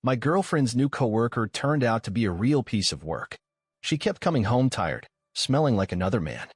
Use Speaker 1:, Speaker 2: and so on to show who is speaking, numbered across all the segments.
Speaker 1: My girlfriend's new coworker turned out to be a real piece of work. She kept coming home tired, smelling like another man.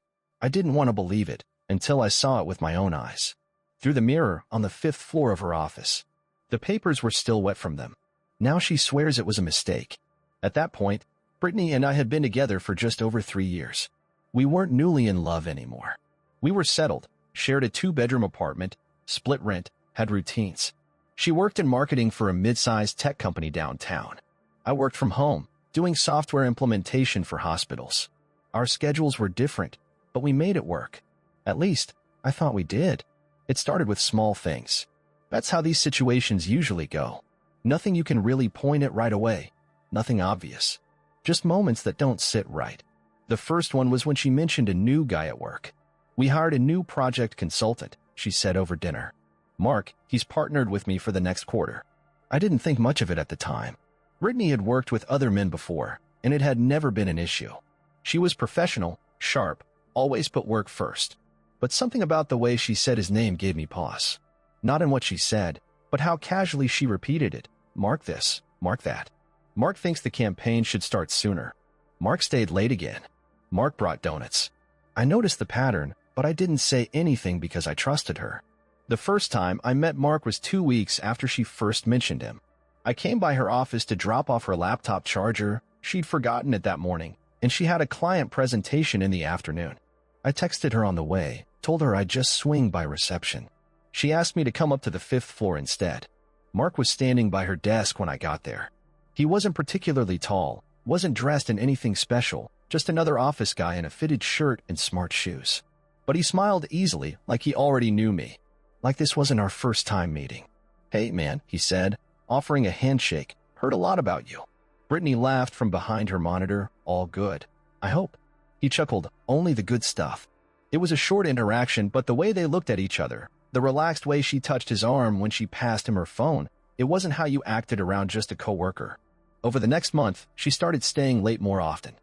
Speaker 1: I didn't want to believe it until I saw it with my own eyes. Through the mirror on the 5th floor of her office. The papers were still wet from them. Now she swears it was a mistake. At that point, Brittany and I had been together for just over 3 years. We weren't newly in love anymore. We were settled, shared a 2-bedroom apartment, split rent, had routines. She worked in marketing for a mid-sized tech company downtown. I worked from home, doing software implementation for hospitals. Our schedules were different, but we made it work. At least, I thought we did. It started with small things. That's how these situations usually go. Nothing you can really point at right away. Nothing obvious. Just moments that don't sit right. The first one was when she mentioned a new guy at work. We hired a new project consultant, she said over dinner. Mark, he's partnered with me for the next quarter. I didn't think much of it at the time. Brittany had worked with other men before, and it had never been an issue. She was professional, sharp, always put work first. But something about the way she said his name gave me pause. Not in what she said, but how casually she repeated it. Mark this, Mark that. Mark thinks the campaign should start sooner. Mark stayed late again. Mark brought donuts. I noticed the pattern, but I didn't say anything because I trusted her. The first time I met Mark was 2 weeks after she first mentioned him. I came by her office to drop off her laptop charger. She'd forgotten it that morning, and she had a client presentation in the afternoon. I texted her on the way, told her I'd just swing by reception. She asked me to come up to the 5th floor instead. Mark was standing by her desk when I got there. He wasn't particularly tall, wasn't dressed in anything special, just another office guy in a fitted shirt and smart shoes. But he smiled easily, like he already knew me. Like this wasn't our first time meeting. Hey, man, he said, offering a handshake. Heard a lot about you. Brittany laughed from behind her monitor. All good. I hope. He chuckled. Only the good stuff. It was a short interaction, but the way they looked at each other, the relaxed way she touched his arm when she passed him her phone, it wasn't how you acted around just a coworker. Over the next month, she started staying late more often.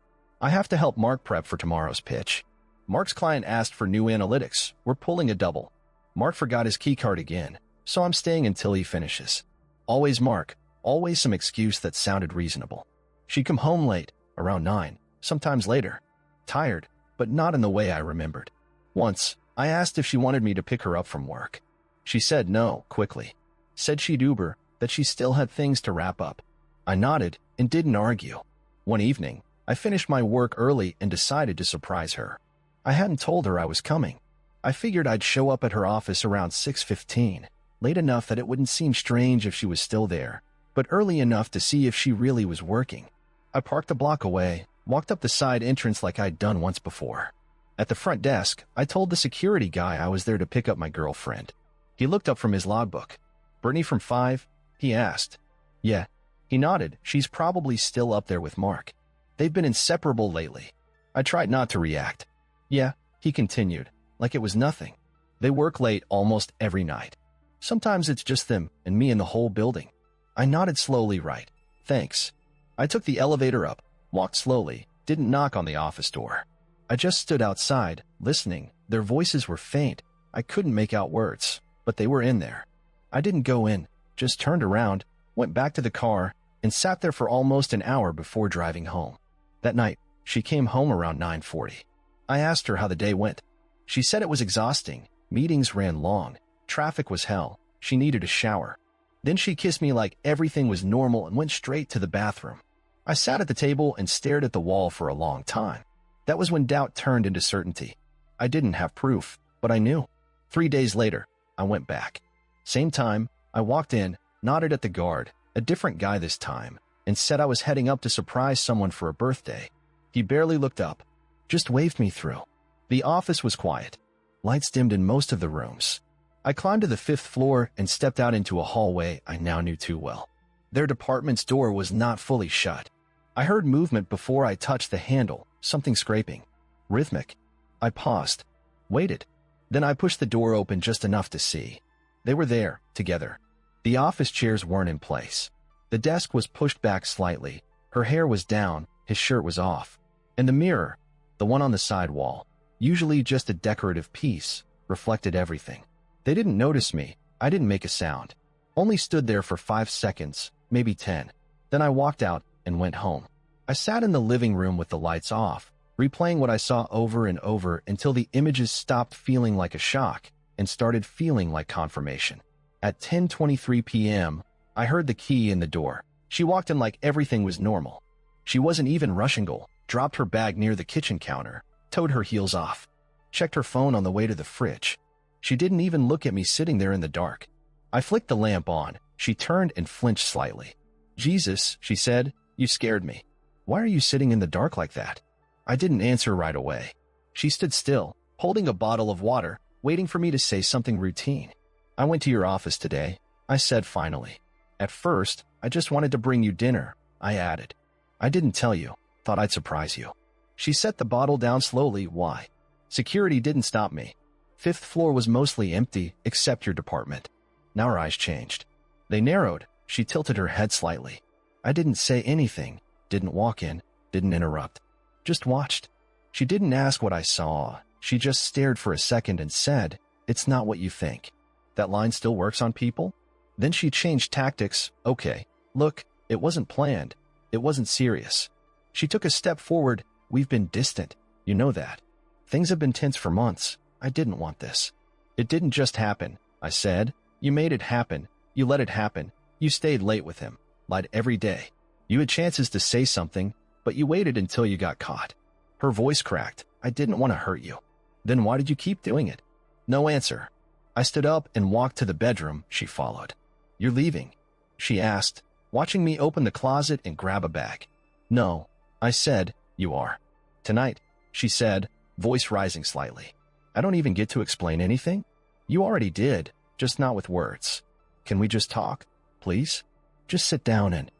Speaker 1: I have to help Mark prep for tomorrow's pitch. Mark's client asked for new analytics. We're pulling a double. Mark forgot his keycard again, so I'm staying until he finishes. Always Mark, always some excuse that sounded reasonable. She'd come home late, around 9, sometimes later. Tired, but not in the way I remembered. Once, I asked if she wanted me to pick her up from work. She said no, quickly. Said she'd Uber, that she still had things to wrap up. I nodded and didn't argue. One evening, I finished my work early and decided to surprise her. I hadn't told her I was coming. I figured I'd show up at her office around 6:15, late enough that it wouldn't seem strange if she was still there, but early enough to see if she really was working. I parked a block away, walked up the side entrance like I'd done once before. At the front desk, I told the security guy I was there to pick up my girlfriend. He looked up from his logbook. Brittany from 5? He asked. Yeah. He nodded. She's probably still up there with Mark. They've been inseparable lately. I tried not to react. Yeah, he continued, like it was nothing. They work late almost every night. Sometimes it's just them and me in the whole building. I nodded slowly. Right. Thanks. I took the elevator up, walked slowly, didn't knock on the office door. I just stood outside, listening. Their voices were faint. I couldn't make out words, but they were in there. I didn't go in, just turned around, went back to the car, and sat there for almost an hour before driving home. That night, she came home around 9:40. I asked her how the day went. She said it was exhausting. Meetings ran long. Traffic was hell. She needed a shower. Then she kissed me like everything was normal and went straight to the bathroom. I sat at the table and stared at the wall for a long time. That was when doubt turned into certainty. I didn't have proof, but I knew. 3 days later, I went back. Same time, I walked in, nodded at the guard, a different guy this time, and said I was heading up to surprise someone for a birthday. He barely looked up, just waved me through. The office was quiet. Lights dimmed in most of the rooms. I climbed to the 5th floor and stepped out into a hallway I now knew too well. Their department's door was not fully shut. I heard movement before I touched the handle, something scraping. Rhythmic. I paused, waited. Then I pushed the door open just enough to see. They were there, together. The office chairs weren't in place. The desk was pushed back slightly. Her hair was down, his shirt was off. And the mirror, the one on the side wall, usually just a decorative piece, reflected everything. They didn't notice me. I didn't make a sound. Only stood there for 5 seconds, maybe 10. Then I walked out and went home. I sat in the living room with the lights off, replaying what I saw over and over until the images stopped feeling like a shock and started feeling like confirmation. At 10:23 p.m., I heard the key in the door. She walked in like everything was normal. She wasn't even rushing goal, dropped her bag near the kitchen counter, toed her heels off, checked her phone on the way to the fridge. She didn't even look at me sitting there in the dark. I flicked the lamp on. She turned and flinched slightly. "Jesus," she said, "you scared me. Why are you sitting in the dark like that?" I didn't answer right away. She stood still, holding a bottle of water, waiting for me to say something routine. "I went to your office today," I said finally. "At first, I just wanted to bring you dinner," I added. "I didn't tell you. Thought I'd surprise you." She set the bottle down slowly. "Why?" "Security didn't stop me. 5th floor was mostly empty, except your department." Now her eyes changed. They narrowed. She tilted her head slightly. I didn't say anything, didn't walk in, didn't interrupt. Just watched. She didn't ask what I saw. She just stared for a second and said, "It's not what you think." That line still works on people? Then she changed tactics. "Okay, look, it wasn't planned. It wasn't serious." She took a step forward. "We've been distant. You know that. Things have been tense for months. I didn't want this." "It didn't just happen," I said. "You made it happen. You let it happen. You stayed late with him. Lied every day. You had chances to say something, but you waited until you got caught." Her voice cracked. "I didn't want to hurt you." "Then why did you keep doing it?" No answer. I stood up and walked to the bedroom. She followed. "You're leaving?" she asked, watching me open the closet and grab a bag. "No," I said. "You are." "Tonight," she said, voice rising slightly. "I don't even get to explain anything?" "You already did, just not with words. Can we just talk, please? Just sit down and—"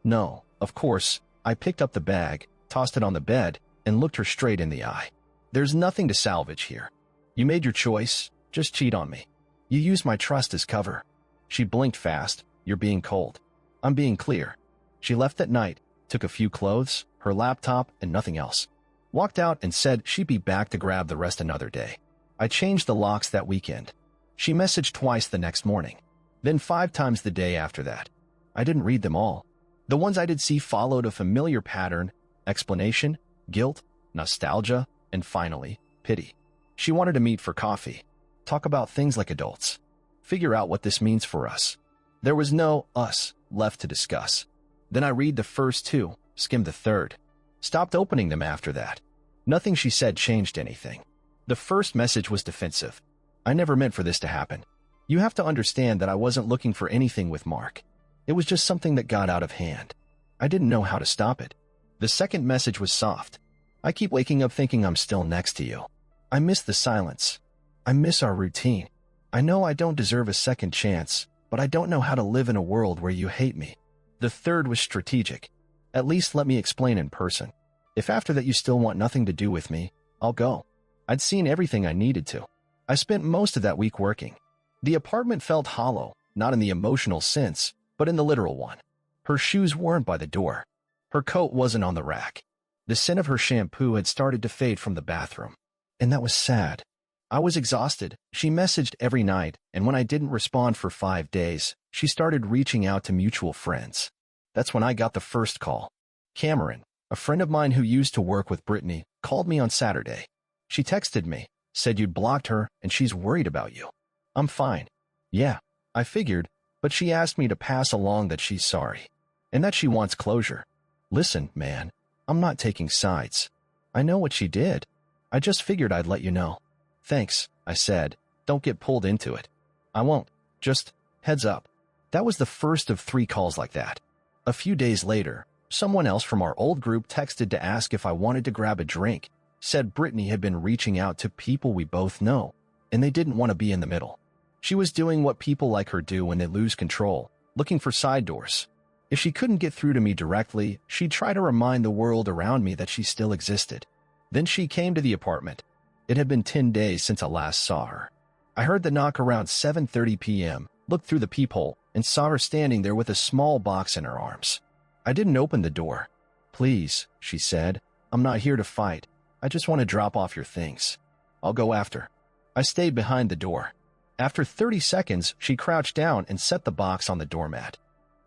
Speaker 1: "No, of course." I picked up the bag, tossed it on the bed, and looked her straight in the eye. "There's nothing to salvage here. You made your choice. Just cheat on me. You used my trust as cover." She blinked fast. "You're being cold." "I'm being clear." She left that night, took a few clothes, her laptop, and nothing else. Walked out and said she'd be back to grab the rest another day. I changed the locks that weekend. She messaged twice the next morning, then 5 times the day after that. I didn't read them all. The ones I did see followed a familiar pattern: explanation, guilt, nostalgia, and finally, pity. She wanted to meet for coffee, talk about things like adults, figure out what this means for us. There was no us left to discuss. Then I read the first 2, skimmed the third, stopped opening them after that. Nothing she said changed anything. The first message was defensive. "I never meant for this to happen. You have to understand that I wasn't looking for anything with Mark. It was just something that got out of hand. I didn't know how to stop it." The second message was soft. "I keep waking up thinking I'm still next to you. I miss the silence. I miss our routine. I know I don't deserve a second chance, but I don't know how to live in a world where you hate me." The third was strategic. "At least let me explain in person. If after that you still want nothing to do with me, I'll go." I'd seen everything I needed to. I spent most of that week working. The apartment felt hollow, not in the emotional sense, but in the literal one. Her shoes weren't by the door. Her coat wasn't on the rack. The scent of her shampoo had started to fade from the bathroom. And that was sad. I was exhausted. She messaged every night, and when I didn't respond for 5 days, she started reaching out to mutual friends. That's when I got the first call. Cameron, a friend of mine who used to work with Brittany, called me on Saturday. She texted me, said you'd blocked her and she's worried about you. "I'm fine." "Yeah, I figured, but she asked me to pass along that she's sorry and that she wants closure." "Listen, man, I'm not taking sides. I know what she did. I just figured I'd let you know." "Thanks," I said. "Don't get pulled into it." "I won't. Just heads up." That was the first of 3 calls like that. A few days later, someone else from our old group texted to ask if I wanted to grab a drink, said Brittany had been reaching out to people we both know, and they didn't want to be in the middle. She was doing what people like her do when they lose control, looking for side doors. If she couldn't get through to me directly, she'd try to remind the world around me that she still existed. Then she came to the apartment. It had been 10 days since I last saw her. I heard the knock around 7:30 p.m., looked through the peephole, and saw her standing there with a small box in her arms. I didn't open the door. "Please," she said, "I'm not here to fight. I just want to drop off your things. I'll go after." I stayed behind the door. After 30 seconds, she crouched down and set the box on the doormat.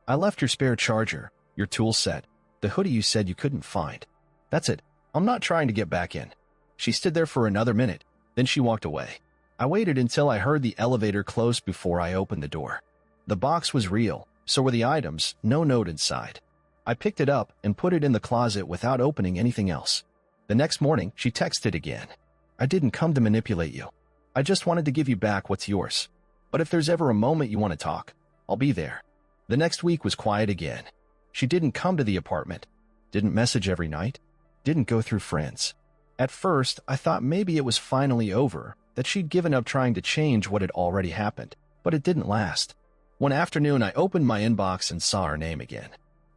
Speaker 1: I left your spare charger, your tool set, the hoodie you said you couldn't find. That's it. I'm not trying to get back in. She stood there for another minute, then she walked away. I waited until I heard the elevator close before I opened the door. The box was real, so were the items, no note inside. I picked it up and put it in the closet without opening anything else. The next morning, she texted again. I didn't come to manipulate you. I just wanted to give you back what's yours. But if there's ever a moment you want to talk, I'll be there. The next week was quiet again. She didn't come to the apartment, didn't message every night, didn't go through friends. At first, I thought maybe it was finally over, that she'd given up trying to change what had already happened, but it didn't last. One afternoon, I opened my inbox and saw her name again.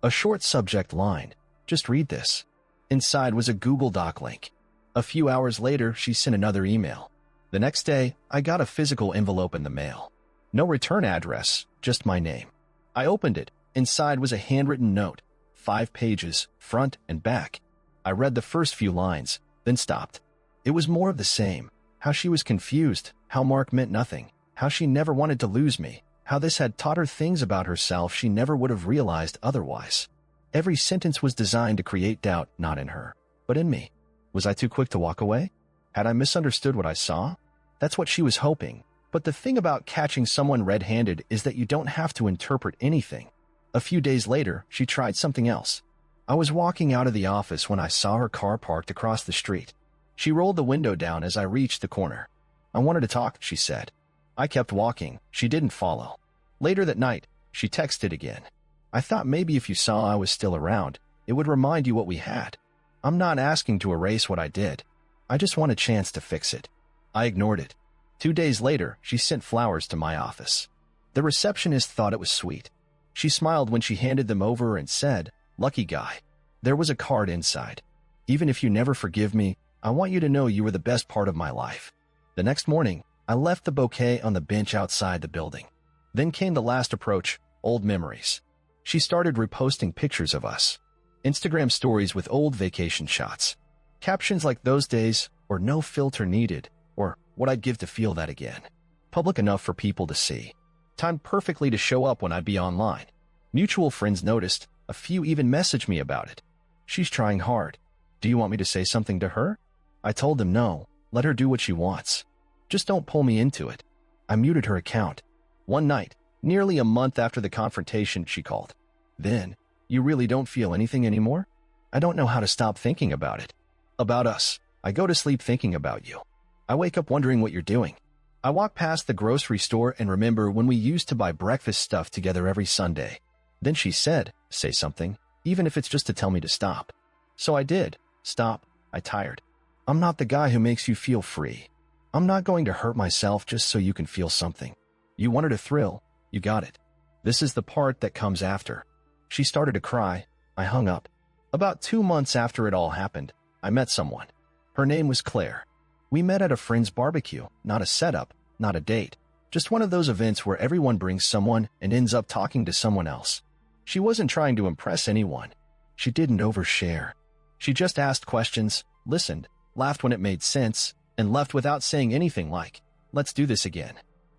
Speaker 1: A short subject line, just read this. Inside was a Google Doc link. A few hours later, she sent another email. The next day, I got a physical envelope in the mail. No return address, just my name. I opened it. Inside was a handwritten note, 5 pages, front and back. I read the first few lines, then stopped. It was more of the same. How she was confused, how Mark meant nothing, how she never wanted to lose me, how this had taught her things about herself she never would have realized otherwise. Every sentence was designed to create doubt, not in her, but in me. Was I too quick to walk away? Had I misunderstood what I saw? That's what she was hoping. But the thing about catching someone red-handed is that you don't have to interpret anything. A few days later, she tried something else. I was walking out of the office when I saw her car parked across the street. She rolled the window down as I reached the corner. I wanted to talk, she said. I kept walking. She didn't follow. Later that night, she texted again. I thought maybe if you saw I was still around, it would remind you what we had. I'm not asking to erase what I did. I just want a chance to fix it. I ignored it. 2 days later, she sent flowers to my office. The receptionist thought it was sweet. She smiled when she handed them over and said, "Lucky guy." There was a card inside. "Even if you never forgive me, I want you to know you were the best part of my life." The next morning, I left the bouquet on the bench outside the building. Then came the last approach, old memories. She started reposting pictures of us. Instagram stories with old vacation shots. Captions like "those days," or "no filter needed," or "what I'd give to feel that again." Public enough for people to see. Timed perfectly to show up when I'd be online. Mutual friends noticed. A few even messaged me about it. "She's trying hard. Do you want me to say something to her?" I told them no, let her do what she wants. Just don't pull me into it. I muted her account. One night, nearly a month after the confrontation, she called. "Then, you really don't feel anything anymore?" "I don't know how to stop thinking about it. About us. I go to sleep thinking about you. I wake up wondering what you're doing." I walk past the grocery store and remember when we used to buy breakfast stuff together every Sunday. Then she said, "Say something, even if it's just to tell me to stop." So I did. Stop. I tired. I'm not the guy who makes you feel free. I'm not going to hurt myself just so you can feel something. You wanted a thrill. You got it. This is the part that comes after. She started to cry. I hung up. About 2 months after it all happened, I met someone. Her name was Claire. We met at a friend's barbecue, not a setup, not a date. Just one of those events where everyone brings someone and ends up talking to someone else. She wasn't trying to impress anyone. She didn't overshare. She just asked questions, listened, laughed when it made sense, and left without saying anything like, "Let's do this again."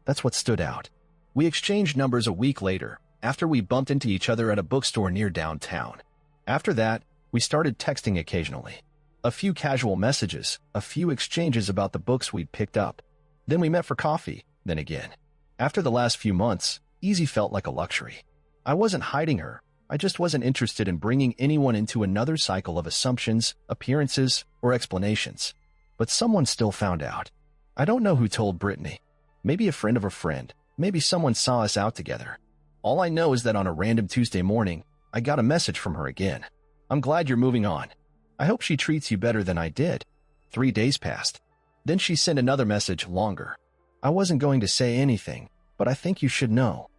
Speaker 1: That's what stood out. We exchanged numbers a week later, after we bumped into each other at a bookstore near downtown. After that, we started texting occasionally. A few casual messages, a few exchanges about the books we'd picked up. Then we met for coffee, then again. After the last few months, easy felt like a luxury. I wasn't hiding her. I just wasn't interested in bringing anyone into another cycle of assumptions, appearances, or explanations. But someone still found out. I don't know who told Brittany. Maybe a friend of a friend. Maybe someone saw us out together. All I know is that on a random Tuesday morning, I got a message from her again. "I'm glad you're moving on. I hope she treats you better than I did." 3 days passed. Then she sent another message, longer. "I wasn't going to say anything, but I think you should know.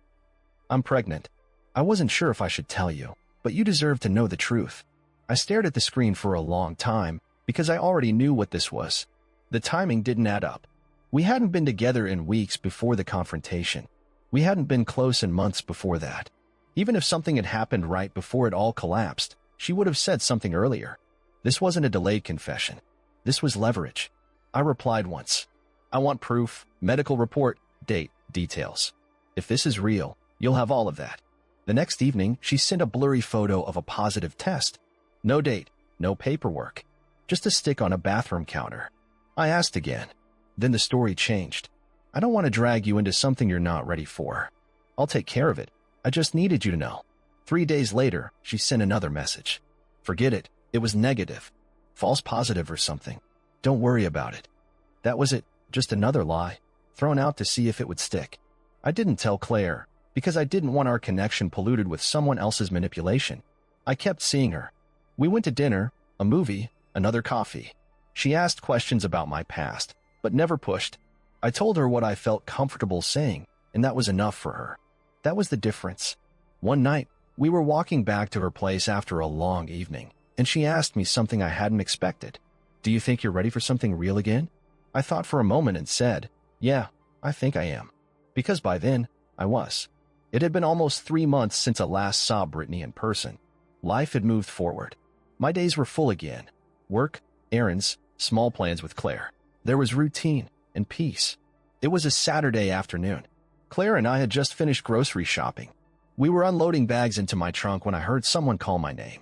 Speaker 1: I'm pregnant. I wasn't sure if I should tell you, but you deserve to know the truth." I stared at the screen for a long time because I already knew what this was. The timing didn't add up. We hadn't been together in weeks before the confrontation. We hadn't been close in months before that. Even if something had happened right before it all collapsed, she would have said something earlier. This wasn't a delayed confession. This was leverage. I replied once. "I want proof, medical report, date, details. If this is real, you'll have all of that." The next evening, she sent a blurry photo of a positive test. No date, no paperwork, just a stick on a bathroom counter. I asked again. Then the story changed. I don't want to drag you into something you're not ready for. I'll take care of it. I just needed you to know. 3 days later, she sent another message. Forget it. It was negative. False positive or something. Don't worry about it. That was it. Just another lie, thrown out to see if it would stick. I didn't tell Claire, because I didn't want our connection polluted with someone else's manipulation. I kept seeing her. We went to dinner, a movie, another coffee. She asked questions about my past, but never pushed. I told her what I felt comfortable saying, and that was enough for her. That was the difference. One night, we were walking back to her place after a long evening, and she asked me something I hadn't expected. Do you think you're ready for something real again? I thought for a moment and said, yeah, I think I am. Because by then, I was. It had been almost 3 months since I last saw Brittany in person. Life had moved forward. My days were full again. Work, errands, small plans with Claire. There was routine and peace. It was a Saturday afternoon. Claire and I had just finished grocery shopping. We were unloading bags into my trunk when I heard someone call my name.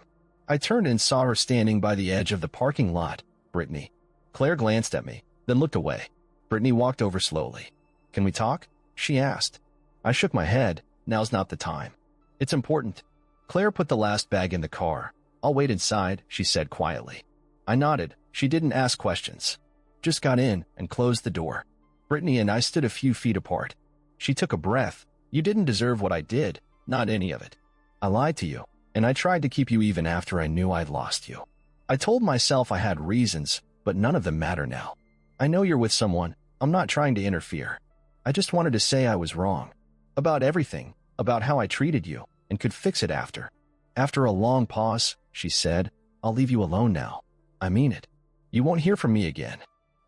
Speaker 1: I turned and saw her standing by the edge of the parking lot. Brittany. Claire glanced at me, then looked away. Brittany walked over slowly. Can we talk? She asked. I shook my head. Now's not the time. It's important. Claire put the last bag in the car. I'll wait inside, she said quietly. I nodded. She didn't ask questions. Just got in and closed the door. Brittany and I stood a few feet apart. She took a breath. You didn't deserve what I did, not any of it. I lied to you, and I tried to keep you even after I knew I'd lost you. I told myself I had reasons, but none of them matter now. I know you're with someone. I'm not trying to interfere. I just wanted to say I was wrong. About everything, about how I treated you, and could fix it after. After a long pause, she said, I'll leave you alone now. I mean it. You won't hear from me again.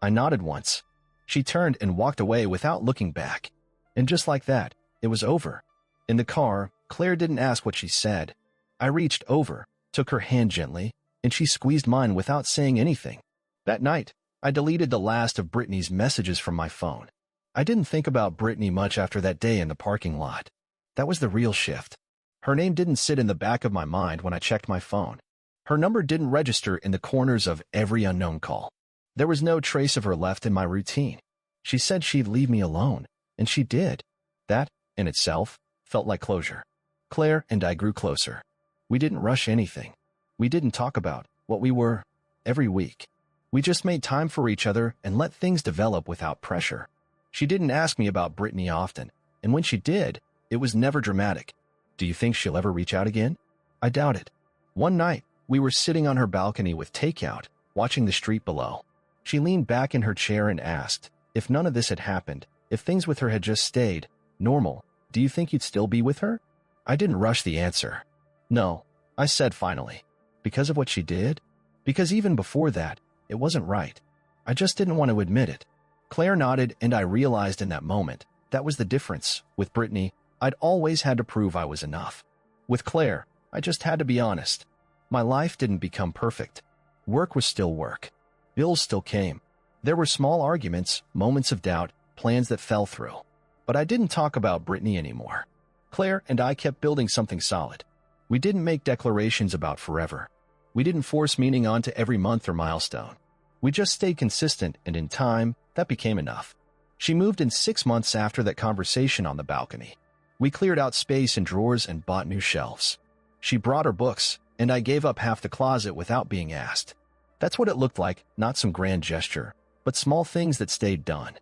Speaker 1: I nodded once. She turned and walked away without looking back. And just like that, it was over. In the car, Claire didn't ask what she said. I reached over, took her hand gently, and she squeezed mine without saying anything. That night, I deleted the last of Brittany's messages from my phone. I didn't think about Brittany much after that day in the parking lot. That was the real shift. Her name didn't sit in the back of my mind when I checked my phone. Her number didn't register in the corners of every unknown call. There was no trace of her left in my routine. She said she'd leave me alone, and she did. That, in itself, felt like closure. Claire and I grew closer. We didn't rush anything. We didn't talk about what we were every week. We just made time for each other and let things develop without pressure. She didn't ask me about Brittany often, and when she did, it was never dramatic. Do you think she'll ever reach out again? I doubt it. One night, we were sitting on her balcony with takeout, watching the street below. She leaned back in her chair and asked, if none of this had happened, if things with her had just stayed normal, do you think you'd still be with her? I didn't rush the answer. No, I said finally. Because of what she did? Because even before that, it wasn't right. I just didn't want to admit it. Claire nodded, and I realized in that moment, that was the difference. With Brittany, I'd always had to prove I was enough. With Claire, I just had to be honest. My life didn't become perfect. Work was still work. Bills still came. There were small arguments, moments of doubt, plans that fell through. But I didn't talk about Brittany anymore. Claire and I kept building something solid. We didn't make declarations about forever. We didn't force meaning onto every month or milestone. We just stayed consistent, and in time, that became enough. She moved in 6 months after that conversation on the balcony. We cleared out space in drawers and bought new shelves. She brought her books, and I gave up half the closet without being asked. That's what it looked like, not some grand gesture, but small things that stayed done.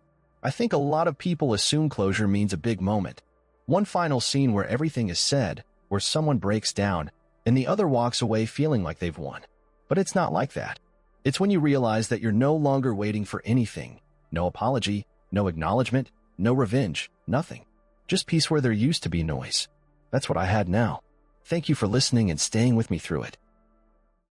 Speaker 1: I think a lot of people assume closure means a big moment. One final scene where everything is said, where someone breaks down, and the other walks away feeling like they've won. But it's not like that. It's when you realize that you're no longer waiting for anything. No apology, no acknowledgement, no revenge, nothing. Just peace where there used to be noise. That's what I had now. Thank you for listening and staying with me through it.